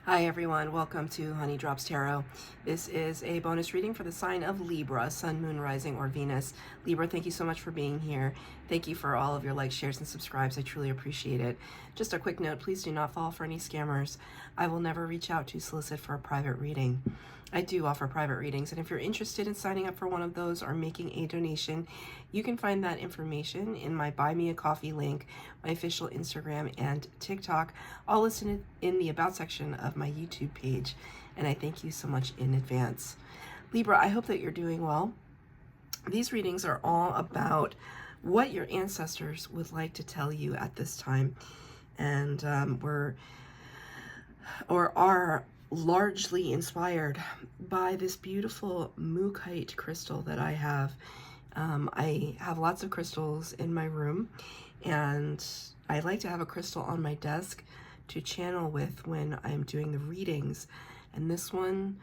Hi everyone, welcome to Honey Drops Tarot. This is a bonus reading for the sign of Libra, Sun, Moon, Rising, or Venus. Libra, thank you so much for being here. Thank you for all of your likes, shares, and subscribes. I truly appreciate it. Just a quick note, please do not fall for any scammers. I will never reach out to solicit for a private reading. I do offer private readings, and if you're interested in signing up for one of those or making a donation, you can find that information in my Buy Me a Coffee link, my official Instagram and TikTok, all listed in the About section of my YouTube page, and I thank you so much in advance. Libra, I hope that you're doing well. These readings are all about what your ancestors would like to tell you at this time, and are largely inspired by this beautiful mookaite crystal that I have. I have lots of crystals in my room, and I like to have a crystal on my desk to channel with when I'm doing the readings. And this one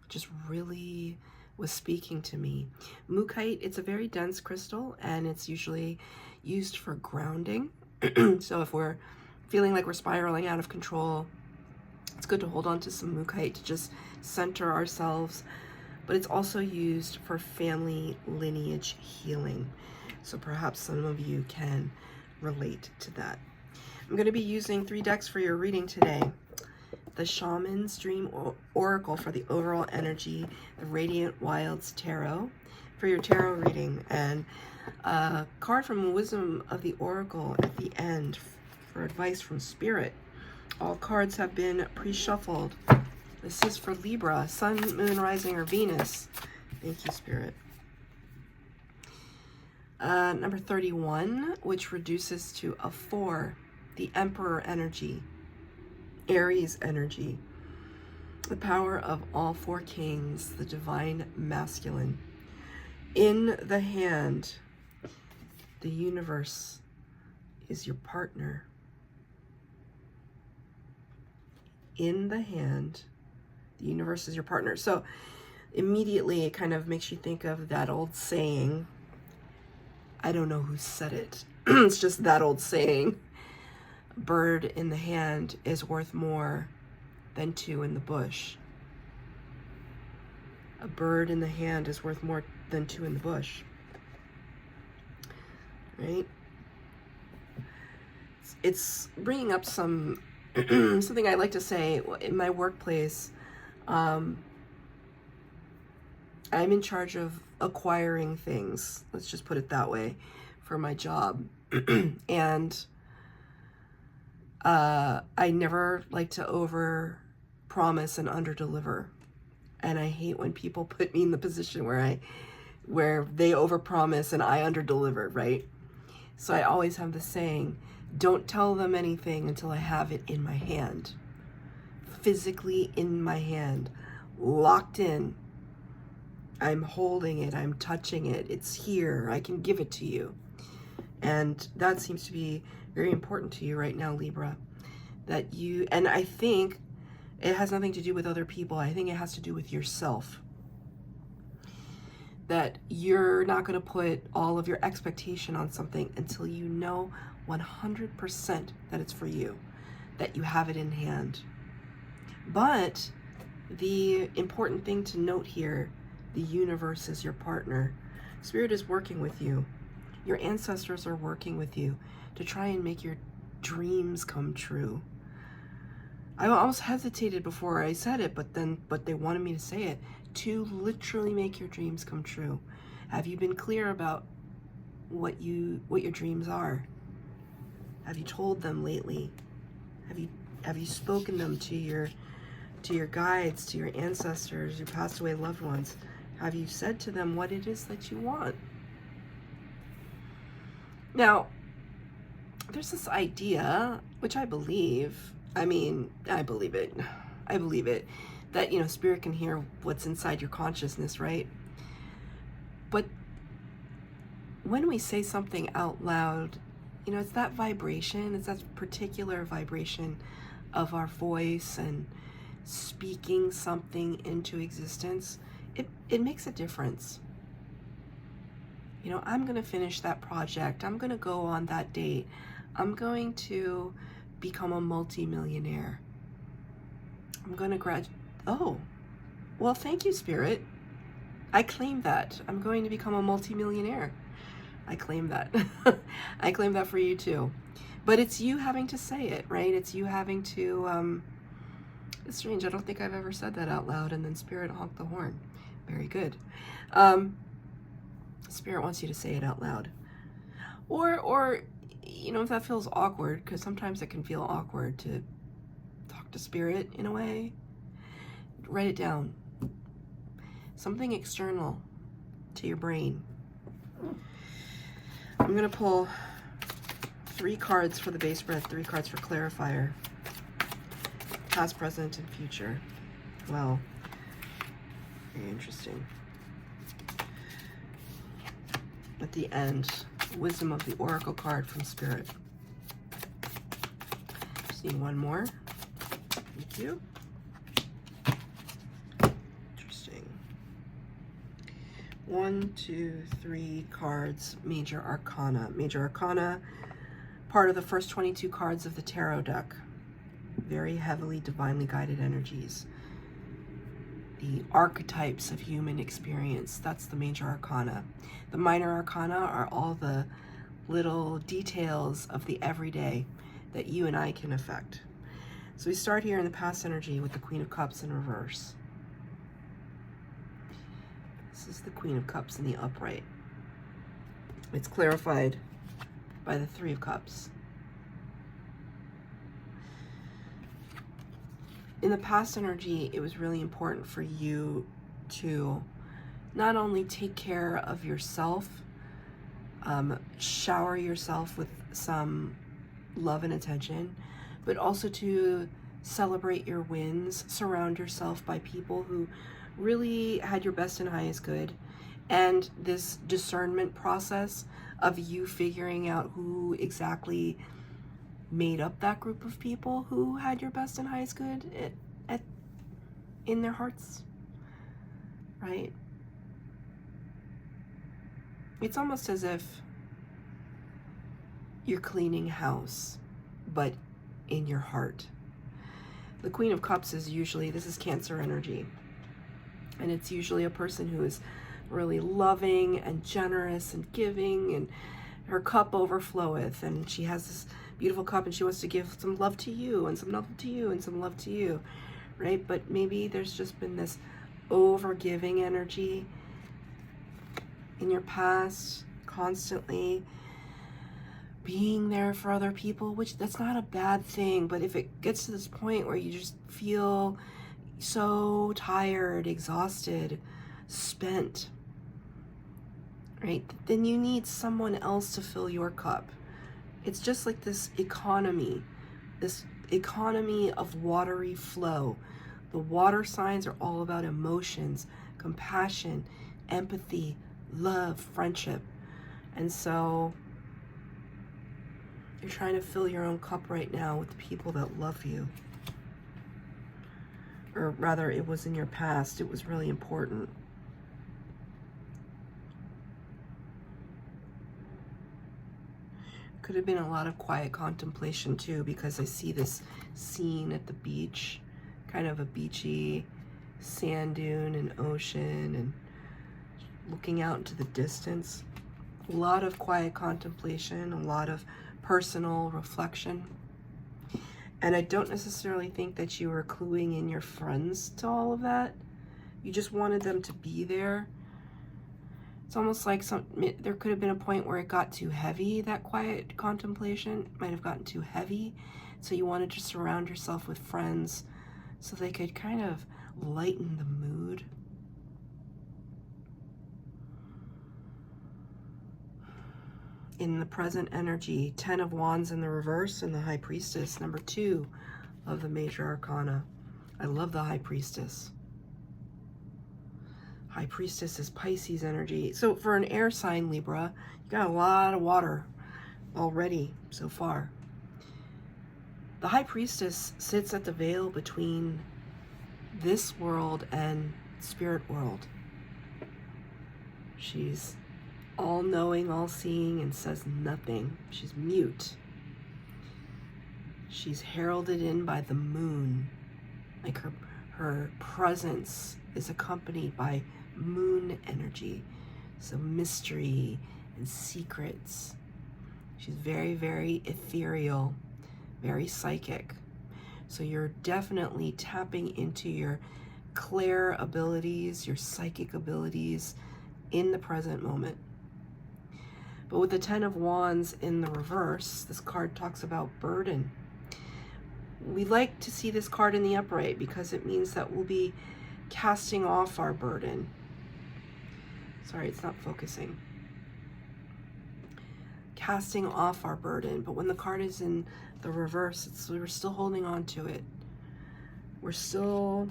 just really was speaking to me. Mookaite, it's a very dense crystal, and it's usually used for grounding. So if we're feeling like we're spiraling out of control, it's good to hold on to some mookaite to just center ourselves. But it's also used for family lineage healing. So perhaps some of you can relate to that. I'm going to be using 3 decks for your reading today. The Shaman's Dream Oracle for the overall energy, the Radiant Wilds Tarot for your tarot reading, and a card from Wisdom of the Oracle at the end for advice from Spirit. All cards have been pre-shuffled. This is for Libra, Sun, Moon, Rising, or Venus. Thank you, Spirit. Number 31, which reduces to a 4, the Emperor energy, Aries energy, the power of all 4 kings, the divine masculine. In the hand, the universe is your partner. In the hand, the universe is your partner. So immediately it kind of makes you think of that old saying. I don't know who said it. It's just that old saying. A bird in the hand is worth more than 2 in the bush. A bird in the hand is worth more than 2 in the bush. Right? It's bringing up some something I like to say in my workplace. I'm in charge of acquiring things, let's just put it that way, for my job. And I never like to over promise and under deliver. And I hate when people put me in the position where they over promise and I under deliver, right? So I always have the saying, don't tell them anything until I have it in my hand. Physically in my hand, locked in. I'm holding it, I'm touching it, it's here, I can give it to you. And that seems to be very important to you right now, Libra. That you, and I think it has nothing to do with other people, I think it has to do with yourself. That you're not going to put all of your expectation on something until you know 100% that it's for you, that you have it in hand. But the important thing to note here, the universe is your partner. Spirit is working with you. Your ancestors are working with you to try and make your dreams come true. I almost hesitated before I said it, but they wanted me to say it, to literally make your dreams come true. Have you been clear about what your dreams are? Have you told them lately? Have you spoken them to your guides, to your ancestors, your passed away loved ones? Have you said to them what it is that you want? Now, there's this idea, which I believe, I believe it, that, Spirit can hear what's inside your consciousness, right? But when we say something out loud, it's that vibration, it's that particular vibration of our voice and speaking something into existence. It makes a difference. I'm going to finish that project. I'm going to go on that date. I'm going to become a multimillionaire. I'm going to oh, well, thank you, Spirit. I claim that. I'm going to become a multimillionaire. I claim that. I claim that for you too. But it's you having to say it, right? It's you having to, it's strange. I don't think I've ever said that out loud. And then Spirit honked the horn. Very good. Spirit wants you to say it out loud. Or, you know, if that feels awkward, because sometimes it can feel awkward to talk to Spirit in a way, write it down. Something external to your brain. I'm going to pull 3 cards for the base spread, 3 cards for clarifier. Past, present, and future. Wow. Very interesting. At the end, wisdom of the oracle card from Spirit. Just need one more. Thank you. Interesting. 1, 2, 3 cards, Major Arcana. Major Arcana, part of the first 22 cards of the tarot deck. Very heavily divinely guided energies. The archetypes of human experience. That's the Major Arcana. The Minor Arcana are all the little details of the everyday that you and I can affect. So we start here in the past energy with the Queen of Cups in reverse. This is the Queen of Cups in the upright. It's clarified by the 3 of Cups. In the past energy, it was really important for you to not only take care of yourself, shower yourself with some love and attention, but also to celebrate your wins, surround yourself by people who really had your best and highest good, and this discernment process of you figuring out who exactly made up that group of people who had your best and highest good in their hearts, right? It's almost as if you're cleaning house, but in your heart. The Queen of Cups is usually, this is Cancer energy, and it's usually a person who is really loving and generous and giving, and her cup overfloweth, and she has this beautiful cup, and she wants to give some love to you, and some love to you, and some love to you, right? But maybe there's just been this over-giving energy in your past, constantly being there for other people, which that's not a bad thing, but if it gets to this point where you just feel so tired, exhausted, spent, right, then you need someone else to fill your cup. It's just like this economy of watery flow. The water signs are all about emotions, compassion, empathy, love, friendship. And so you're trying to fill your own cup right now with the people that love you. Or rather, it was in your past. It was really important. Could have been a lot of quiet contemplation too, because I see this scene at the beach, kind of a beachy sand dune and ocean, and looking out into the distance. A lot of quiet contemplation, a lot of personal reflection. And I don't necessarily think that you were cluing in your friends to all of that. You just wanted them to be there. It's almost like there could have been a point where it got too heavy, that quiet contemplation might have gotten too heavy. So you wanted to surround yourself with friends so they could kind of lighten the mood. In the present energy, 10 of Wands in the reverse and the High Priestess, number 2 of the Major Arcana. I love the High Priestess. High Priestess is Pisces energy. So for an air sign, Libra, you got a lot of water already so far. The High Priestess sits at the veil between this world and spirit world. She's all-knowing, all-seeing, and says nothing. She's mute. She's heralded in by the moon. Like her presence is accompanied by moon energy. So mystery and secrets. She's very, very ethereal, very psychic. So you're definitely tapping into your clair abilities, your psychic abilities in the present moment. But with the 10 of Wands in the reverse, this card talks about burden. We like to see this card in the upright because it means that we'll be casting off our burden. Sorry, it's not focusing. Casting off our burden. But when the card is in the reverse, we're still holding on to it. We're still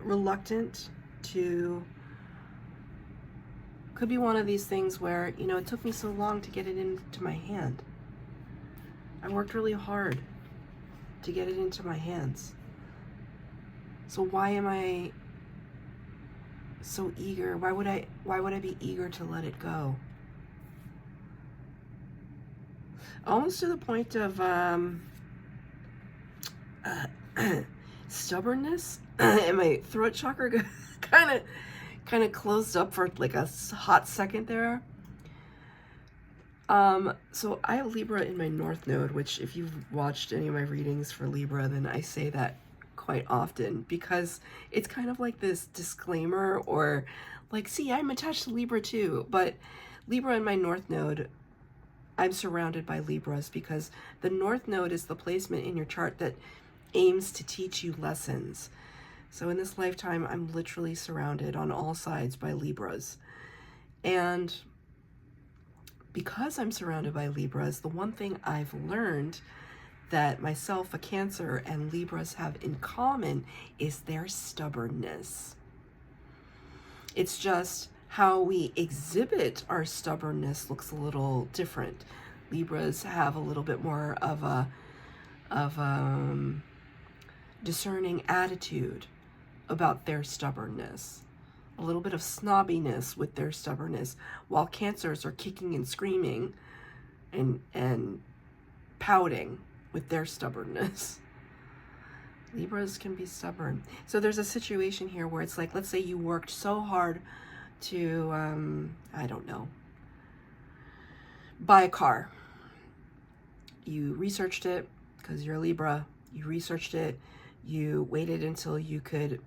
reluctant to... Could be one of these things where, you know, it took me so long to get it into my hand. I worked really hard to get it into my hands. So why am I so eager? Why would I be eager to let it go? Almost to the point of stubbornness. And my throat chakra kind of closed up for like a hot second there. So I have Libra in my North Node, which if you've watched any of my readings for Libra, then I say that quite often because it's kind of like this disclaimer or like, see, I'm attached to Libra too, but Libra in my North Node, I'm surrounded by Libras because the North Node is the placement in your chart that aims to teach you lessons. So in this lifetime, I'm literally surrounded on all sides by Libras. And because I'm surrounded by Libras, the one thing I've learned that myself, a Cancer, and Libras have in common is their stubbornness. It's just how we exhibit our stubbornness looks a little different. Libras have a little bit more of a discerning attitude about their stubbornness, a little bit of snobbiness with their stubbornness, while Cancers are kicking and screaming and pouting with their stubbornness. Libras can be stubborn. So there's a situation here where it's like, let's say you worked so hard to, I don't know, buy a car. You researched it because you're a Libra. You researched it. You waited until you could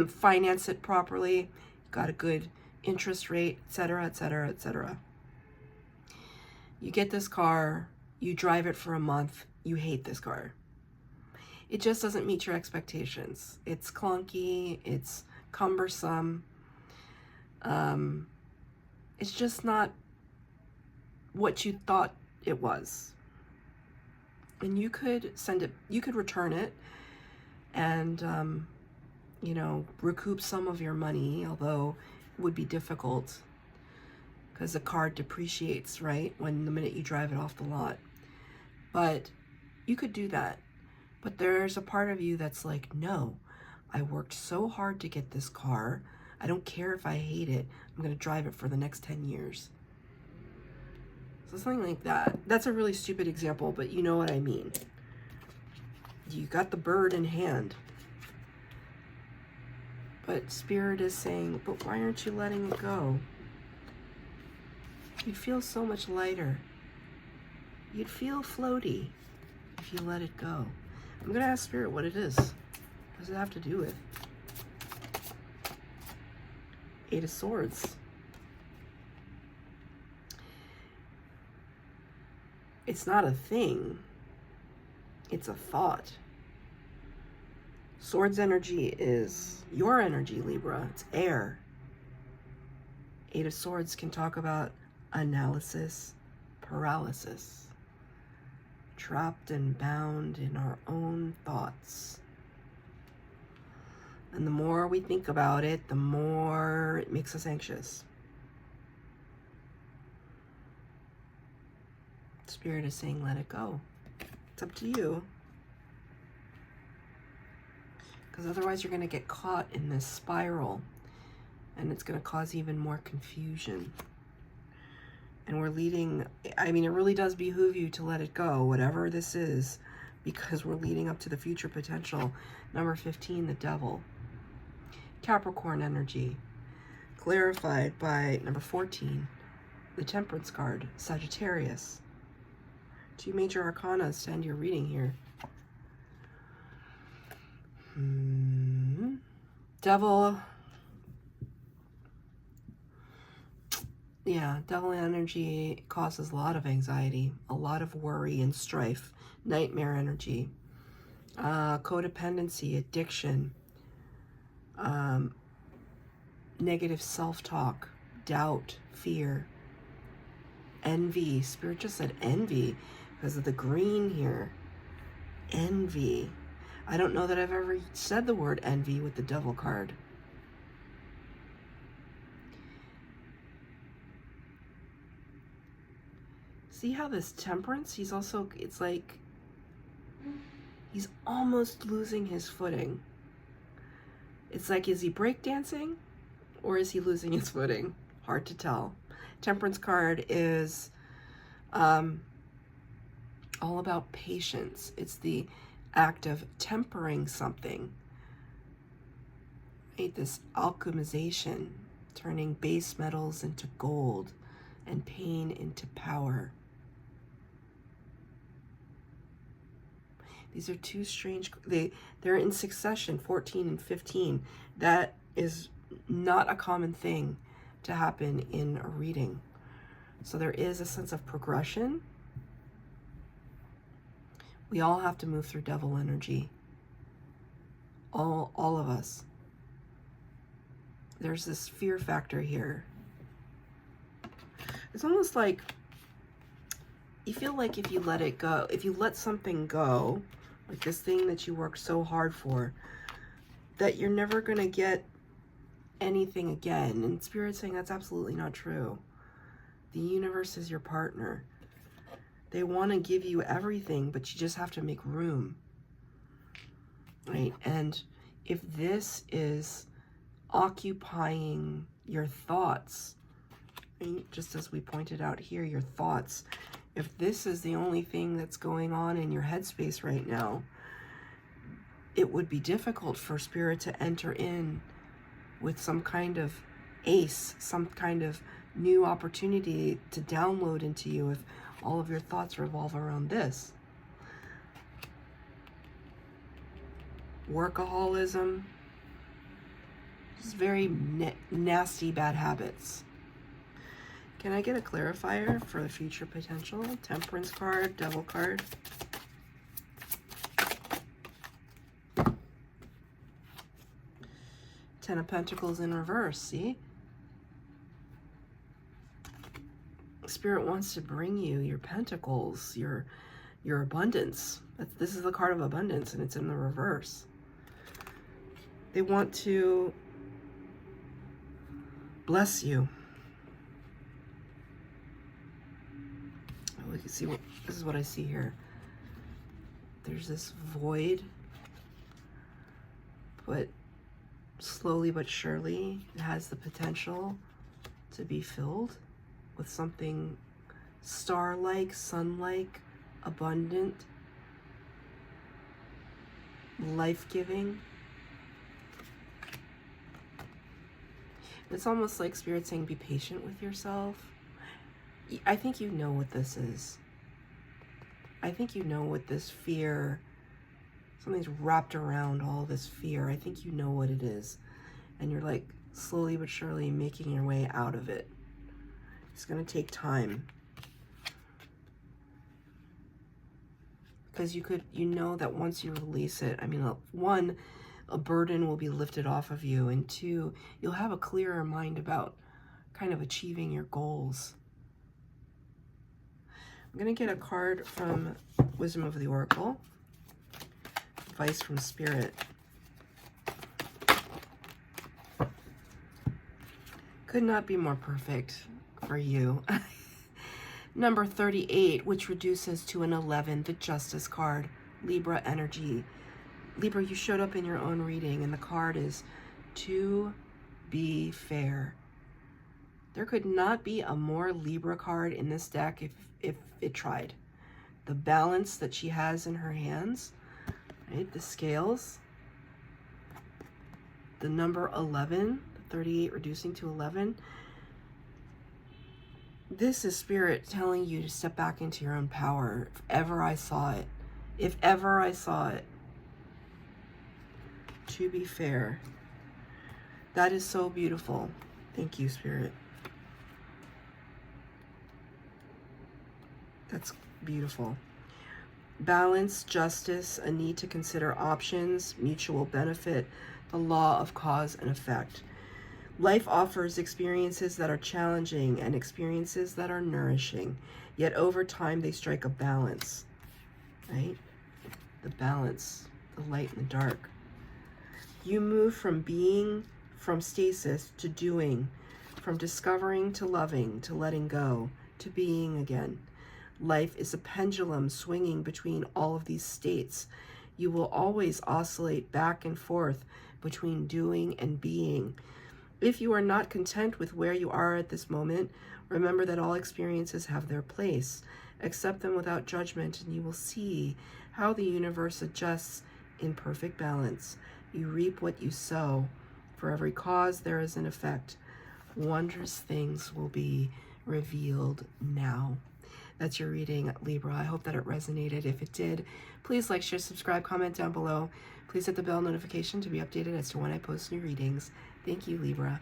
finance it properly, got a good interest rate, etc., etc., etc. You get this car, you drive it for a month, you hate this car. It just doesn't meet your expectations. It's clunky, it's cumbersome. It's just not what you thought it was. And you could return it and, you know, recoup some of your money, although it would be difficult because the car depreciates, right, when the minute you drive it off the lot. But you could do that. But there's a part of you that's like, no, I worked so hard to get this car. I don't care if I hate it. I'm going to drive it for the next 10 years. So something like that. That's a really stupid example, but you know what I mean. You got the bird in hand. But Spirit is saying, but why aren't you letting it go? You'd feel so much lighter. You'd feel floaty if you let it go. I'm going to ask Spirit what it is. What does it have to do with? Eight of Swords. It's not a thing. It's a thought. Swords energy is your energy, Libra. It's air. Eight of Swords can talk about analysis, paralysis. Trapped and bound in our own thoughts. And the more we think about it, the more it makes us anxious. Spirit is saying, let it go. It's up to you. Because otherwise you're going to get caught in this spiral. And it's going to cause even more confusion. And we're leading, I mean, it really does behoove you to let it go, whatever this is. because we're leading up to the future potential. Number 15, the Devil. Capricorn energy, clarified by number 14, the Temperance card, Sagittarius. 2 major arcana to end your reading here. Devil. Yeah, devil energy causes a lot of anxiety, a lot of worry and strife, nightmare energy, codependency, addiction, negative self-talk, doubt, fear, envy. Spirit just said envy because of the green here. Envy. I don't know that I've ever said the word envy with the Devil card. See how this Temperance, he's also, it's like, he's almost losing his footing. It's like, is he breakdancing or is he losing his footing? Hard to tell. Temperance card is all about patience. It's the act of tempering something. Right? This alchemization, turning base metals into gold and pain into power. These are 2 strange, they're in succession, 14 and 15. That is not a common thing to happen in a reading. So there is a sense of progression. We all have to move through devil energy. All of us. There's this fear factor here. It's almost like you feel like if you let it go, if you let something go, like this thing that you worked so hard for, that you're never going to get anything again. And Spirit's saying that's absolutely not true. The universe is your partner. They want to give you everything, but you just have to make room. Right? And if this is occupying your thoughts, right? Just as we pointed out here, your thoughts, if this is the only thing that's going on in your headspace right now, it would be difficult for Spirit to enter in with some kind of ace, some kind of new opportunity to download into you if all of your thoughts revolve around this. Workaholism, just very nasty bad habits. Can I get a clarifier for the future potential? Temperance card, Devil card. Ten of Pentacles in reverse, see? Spirit wants to bring you your pentacles, your abundance. This is the card of abundance, and it's in the reverse. They want to bless you. We can see what this is what I see here. There's this void, but slowly but surely it has the potential to be filled with something star-like, sun-like, abundant, life-giving. It's almost like Spirit saying, be patient with yourself. I think you know what this is. I think you know what this fear, something's wrapped around all this fear. I think you know what it is. And you're like slowly but surely making your way out of it. It's going to take time. Because you know that once you release it, I mean, 1, a burden will be lifted off of you. And 2, you'll have a clearer mind about kind of achieving your goals. I'm going to get a card from Wisdom of the Oracle. Advice from Spirit. Could not be more perfect for you. Number 38, which reduces to an 11, the Justice card, Libra energy. Libra, you showed up in your own reading, and the card is to be fair. There could not be a more Libra card in this deck if it tried. the balance that she has in her hands, right? The scales, the number 11, 38 reducing to 11. This is Spirit telling you to step back into your own power. If ever I saw it. If ever I saw it. To be fair. That is so beautiful. Thank you, Spirit. That's beautiful. Balance, justice, a need to consider options, mutual benefit, the law of cause and effect. Life offers experiences that are challenging and experiences that are nourishing, yet over time they strike a balance, right? The balance, the light and the dark. You move from being, from stasis to doing, from discovering to loving, to letting go, to being again. Life is a pendulum swinging between all of these states. You will always oscillate back and forth between doing and being. If you are not content with where you are at this moment, remember that all experiences have their place. Accept them without judgment, and you will see how the universe adjusts in perfect balance. You reap what you sow. For every cause, there is an effect. Wondrous things will be revealed now. That's your reading, Libra. I hope that it resonated. If it did, please like, share, subscribe, comment down below. Please hit the bell notification to be updated as to when I post new readings. Thank you, Libra.